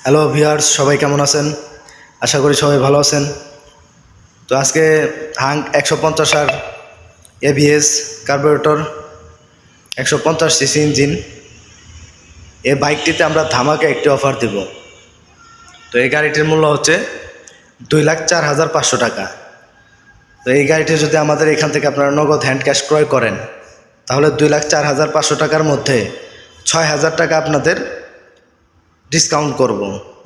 Hello viewers, সবাই কেমন আছেন? আশা করি সবাই ভালো আছেন। তো আজকে hunk 150R ABS carburettor 150cc engine এই বাইকটিতে আমরা ধামাকা একটি অফার দেব। তো এই গাড়িটির মূল্য হচ্ছে 2,04,500 টাকা। তো এই গাড়িটি যদি আমাদের এখান থেকে আপনারা নগদ হ্যান্ড ক্যাশ ক্রয় করেন তাহলে 2,04,500 টাকার মধ্যে 6,000 টাকা আপনাদের ডিসকাউন্ট করব।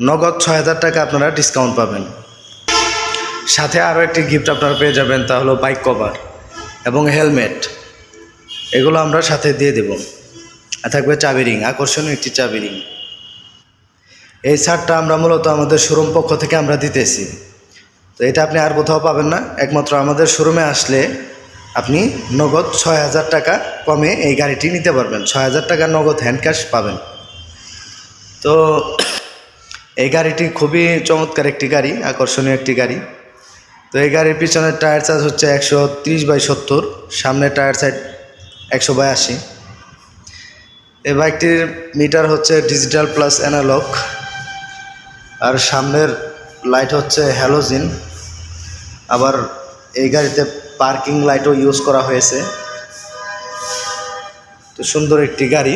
নগদ 6,000 টাকা আপনারা ডিসকাউন্ট পাবেন। সাথে আরও একটি গিফট আপনারা পেয়ে যাবেন, তা হলো বাইক কভার এবং হেলমেট। এগুলো আমরা সাথে দিয়ে দেব। আর থাকবে চাবি রিং, আকর্ষণীয় একটি চাবি রিং। এই ছাড়টা আমরা মূলত আমাদের শোরুম পক্ষ থেকে আমরা দিতেছি। তো এটা আপনি আর কোথাও পাবেন না, একমাত্র আমাদের শোরুমে আসলে আপনি নগদ 6,000 টাকা কমে এই গাড়িটি নিতে পারবেন। 6,000 টাকা নগদ হ্যান্ড ক্যাশ পাবেন। তো এই গাড়িটি খুবই চমৎকার একটি গাড়ি, আকর্ষণীয় একটি গাড়ি। তো এই গাড়ির পিছনের টায়ার সাইজ হচ্ছে 130/70, সামনের টায়ার সাইজ 182। এই বাইকটির মিটার হচ্ছে ডিজিটাল প্লাস অ্যানালগ, আর সামনের লাইট হচ্ছে হ্যালোজিন। আবার এই গাড়িতে পার্কিং লাইটও ইউজ করা হয়েছে। তো সুন্দর একটি গাড়ি।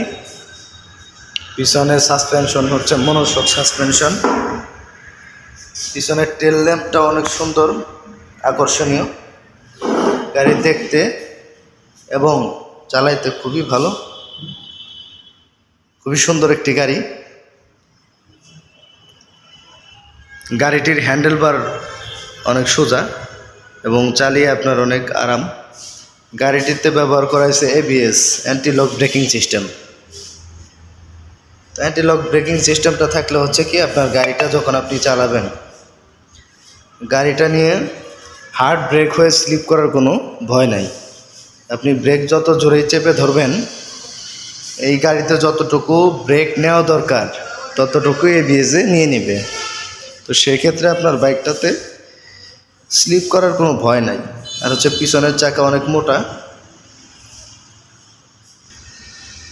পিছনের সাসপেনশন হচ্ছে মনোশক সাসপেনশন। পিছনের টেল ল্যাম্পটা অনেক সুন্দর, আকর্ষণীয়। গাড়ি দেখতে এবং চালাইতে খুবই ভালো, খুবই সুন্দর একটি গাড়ি। গাড়িটির হ্যান্ডেলবার অনেক সোজা এবং চালিয়ে আপনার অনেক আরাম। গাড়িটিতে ব্যবহার করা হয়েছে ABS, anti lock braking system. Anti lock breaking সিস্টেমটা থাকলে হচ্ছে কি, আপনার গাড়িটা যখন আপনি চালাবেন, গাড়িটা নিয়ে হার্ড ব্রেক হয়ে স্লিপ করার কোনো ভয় নাই। আপনি ব্রেক যত জোরেই চেপে ধরবেন, এই গাড়িতে যতটুকু ব্রেক নেওয়া দরকার ততটুকুই এবিএসে নিয়ে নেবে। তো সেক্ষেত্রে আপনার বাইকটাতে স্লিপ করার কোনো ভয় নাই। আর হচ্ছে পিছনের চাকা অনেক মোটা।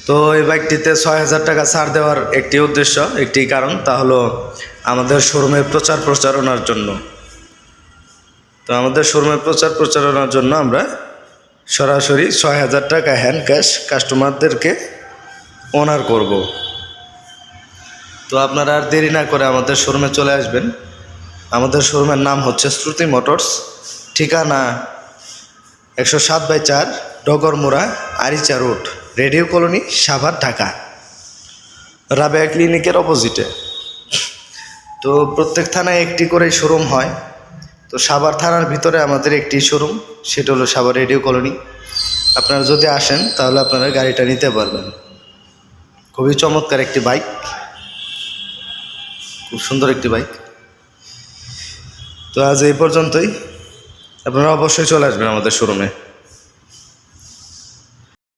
তো এই বাইকটিতে 6,000 টাকা ছাড় দেওয়ার একটি উদ্দেশ্য, একটি কারণ, তা হলো আমাদের শোরুমের প্রচারণার জন্য। তো আমাদের শোরুমের প্রচারণার জন্য আমরা সরাসরি 6,000 টাকা হ্যান্ড ক্যাশ কাস্টমারদেরকে অনার করব। তো আপনারা আর দেরি না করে আমাদের শোরুমে চলে আসবেন। আমাদের শোরুমের নাম হচ্ছে শ্রুতি মোটরস, ঠিকানা 107/4 Dagarmora, Aricha road, radio colony, Savar, Dhaka, Rabeya ক্লিনিকের অপোজিটে। তো প্রত্যেক থানায় একটি করেই শোরুম হয়। তো সাভার থানার ভিতরে আমাদের একটি শোরুম, সেটা হলো সাভার রেডিও কলোনি। আপনারা যদি আসেন তাহলে আপনারা গাড়িটা নিতে পারবেন। খুবই চমৎকার একটি বাইক, খুব সুন্দর একটি বাইক। তো আজ এই পর্যন্তই। আপনারা অবশ্যই চলে আসবেন আমাদের শোরুমে।